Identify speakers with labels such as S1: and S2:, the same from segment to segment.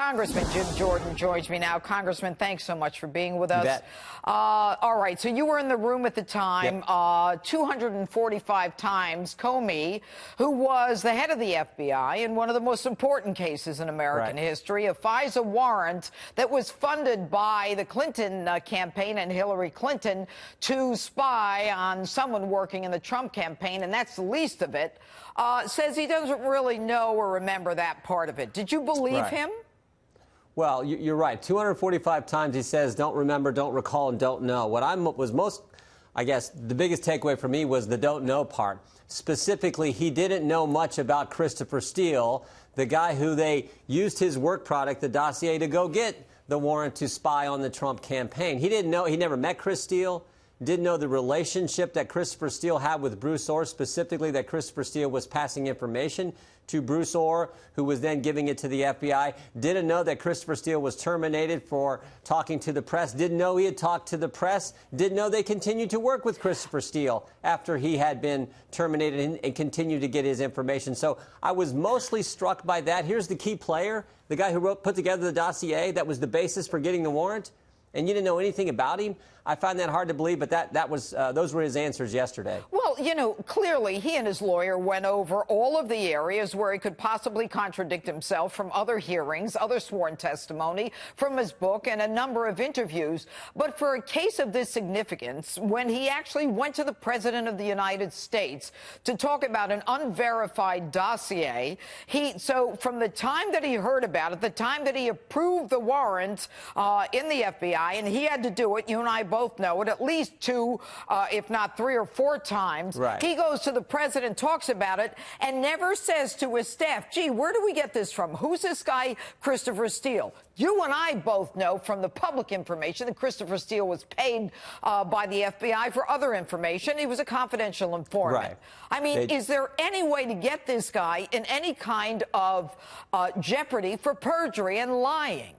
S1: Congressman Jim Jordan joins me now. Congressman, thanks so much for being with us.
S2: You bet.
S1: All right, so you were in the room at the time.
S2: Yep.
S1: 245 times, Comey, who was the head of the FBI in one of the most important cases in American history, a FISA warrant that was funded by the Clinton campaign and Hillary Clinton to spy on someone working in the Trump campaign, and that's the least of it, says he doesn't really know or remember that part of it. Did you believe him?
S2: Well, you're right. 245 times he says, don't remember, don't recall, and don't know. What was most, I guess, the biggest takeaway for me was the don't know part. Specifically, he didn't know much about Christopher Steele, the guy who they used his work product, the dossier, to go get the warrant to spy on the Trump campaign. He didn't know. He never met Chris Steele. Didn't know the relationship that Christopher Steele had with Bruce Ohr, specifically that Christopher Steele was passing information to Bruce Ohr, who was then giving it to the FBI. Didn't know that Christopher Steele was terminated for talking to the press. Didn't know he had talked to the press. Didn't know they continued to work with Christopher Steele after he had been terminated and continued to get his information. So I was mostly struck by that. Here's the key player, the guy who put together the dossier that was the basis for getting the warrant, and you didn't know anything about him. I find that hard to believe, but those were his answers yesterday.
S1: Well, you know, clearly he and his lawyer went over all of the areas where he could possibly contradict himself from other hearings, other sworn testimony, from his book, and a number of interviews. But for a case of this significance, when he actually went to the President of the United States to talk about an unverified dossier, so from the time that he heard about it, the time that he approved the warrant in the FBI, and he had to do it, you and I both know it, at least two, if not three or four times.
S2: Right.
S1: He goes to the president, talks about it, and never says to his staff, gee, where do we get this from? Who's this guy, Christopher Steele? You and I both know from the public information that Christopher Steele was paid by the FBI for other information. He was a confidential informant.
S2: Right.
S1: I mean, is there any way to get this guy in any kind of jeopardy for perjury and lying?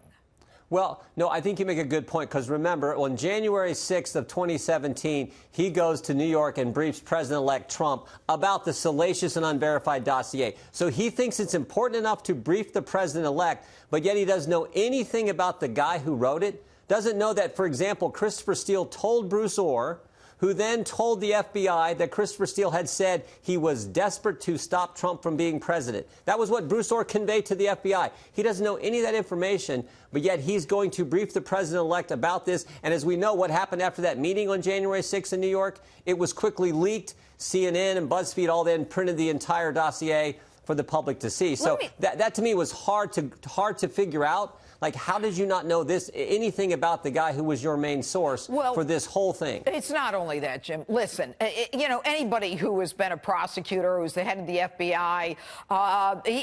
S2: Well, no, I think you make a good point, because remember, on January 6th of 2017, he goes to New York and briefs President-elect Trump about the salacious and unverified dossier. So he thinks it's important enough to brief the president-elect, but yet he doesn't know anything about the guy who wrote it. Doesn't know that, for example, Christopher Steele told Bruce Ohr, who then told the FBI that Christopher Steele had said he was desperate to stop Trump from being president. That was what Bruce Ohr conveyed to the FBI. He doesn't know any of that information, but yet he's going to brief the president-elect about this. And as we know, what happened after that meeting on January 6th in New York, it was quickly leaked. CNN and BuzzFeed all then printed the entire dossier for the public to see. So that to me was hard to figure out. Like, how did you not know anything about the guy who was your main source for this whole thing?
S1: It's not only that, Jim. Listen, you know, anybody who has been a prosecutor, who's the head of the FBI,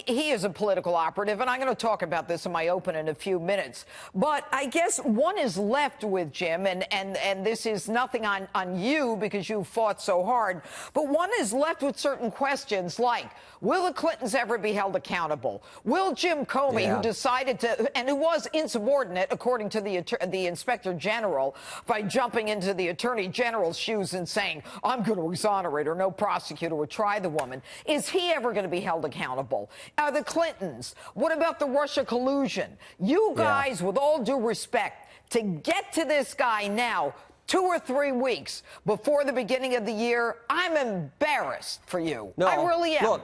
S1: he is a political operative, and I'm going to talk about this in my open in a few minutes. But I guess one is left with, Jim, and this is nothing on you because you fought so hard, but one is left with certain questions like, will the Clintons ever be held accountable? Will Jim Comey, who decided to, and who was insubordinate, according to the Inspector General, by jumping into the Attorney General's shoes and saying, I'm going to exonerate her, no prosecutor would try the woman. Is he ever going to be held accountable? The Clintons, what about the Russia collusion? You guys, with all due respect, to get to this guy now, 2 or 3 weeks before the beginning of the year, I'm embarrassed for you.
S2: No,
S1: I really am.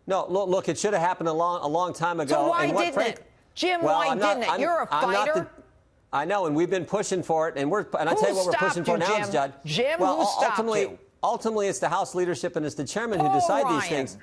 S2: Look, it should have happened a long time ago.
S1: So why didn't it? Jim, why didn't it? You're a fighter.
S2: I know, and we've been pushing for it, and I tell you what we're pushing for now, Judge.
S1: Jim, who stopped you?
S2: Ultimately, it's the House leadership and it's the chairman who decide these things.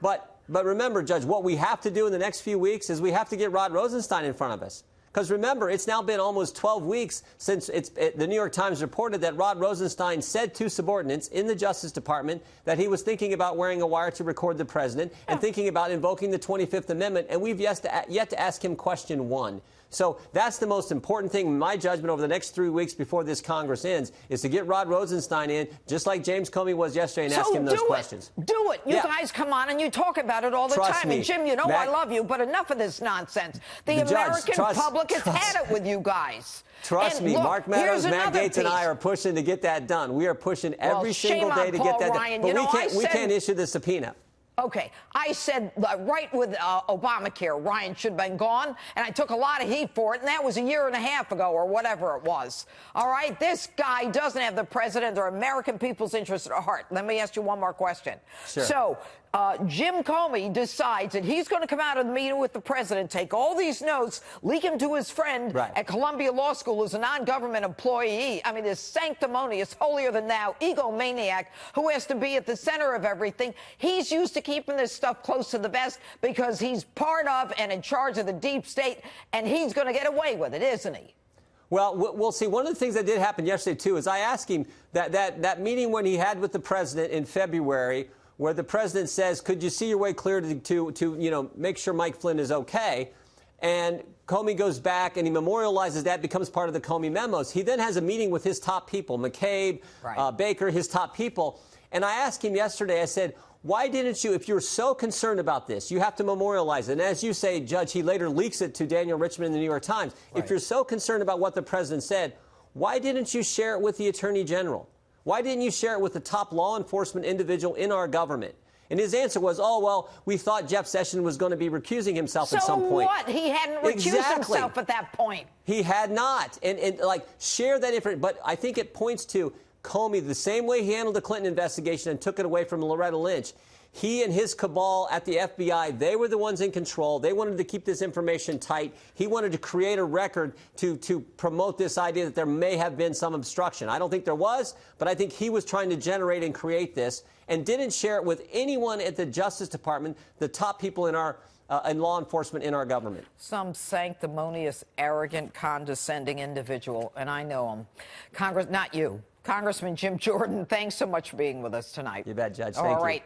S2: But remember, Judge, what we have to do in the next few weeks is we have to get Rod Rosenstein in front of us. Because remember, it's now been almost 12 weeks since the New York Times reported that Rod Rosenstein said to subordinates in the Justice Department that he was thinking about wearing a wire to record the president and thinking about invoking the 25th Amendment, and we've yet to ask him question 1. So that's the most important thing, in my judgment, over the next 3 weeks before this Congress ends, is to get Rod Rosenstein in, just like James Comey was yesterday, and ask him those questions.
S1: Do it. You guys come on and you talk about it all the time.
S2: Me.
S1: And Jim, you know I love you, but enough of this nonsense. The American public has had it with you guys.
S2: Trust me, Mark Meadows, Matt Gaetz, and I are pushing to get that done. We are pushing every single day to get that done. But we can't issue the subpoena.
S1: Okay, I said right with Obamacare, Ryan should have been gone, and I took a lot of heat for it, and that was a year and a half ago or whatever it was. All right, this guy doesn't have the president or American people's interest at heart. Let me ask you one more question.
S2: Sure.
S1: So, Jim Comey decides that he's going to come out of the meeting with the president, take all these notes, leak them to his friend at Columbia Law School who's a non-government employee. I mean, this sanctimonious, holier-than-thou egomaniac who has to be at the center of everything. He's used to keeping this stuff close to the vest because he's part of and in charge of the deep state, and he's going to get away with it, isn't he?
S2: Well, we'll see. One of the things that did happen yesterday, too, is I asked him that meeting when he had with the president in February, where the president says, could you see your way clear to make sure Mike Flynn is okay? And Comey goes back and he memorializes that, becomes part of the Comey memos. He then has a meeting with his top people, McCabe, Baker, his top people. And I asked him yesterday, I said, why didn't you, if you're so concerned about this, you have to memorialize it. And as you say, Judge, he later leaks it to Daniel Richman in the New York Times. If you're so concerned about what the president said, why didn't you share it with the Attorney General? Why didn't you share it with the top law enforcement individual in our government? And his answer was, oh, well, we thought Jeff Sessions was going to be recusing himself at some point.
S1: So what? He hadn't recused himself at that point.
S2: He had not. And share that information. But I think it points to Comey, the same way he handled the Clinton investigation and took it away from Loretta Lynch. He and his cabal at the FBI, they were the ones in control. They wanted to keep this information tight. He wanted to create a record to promote this idea that there may have been some obstruction. I don't think there was, but I think he was trying to generate and create this and didn't share it with anyone at the Justice Department, the top people in our in law enforcement in our government.
S1: Some sanctimonious, arrogant, condescending individual, and I know him. Not you. Congressman Jim Jordan, thanks so much for being with us tonight.
S2: You bet, Judge.
S1: Thank you. All right.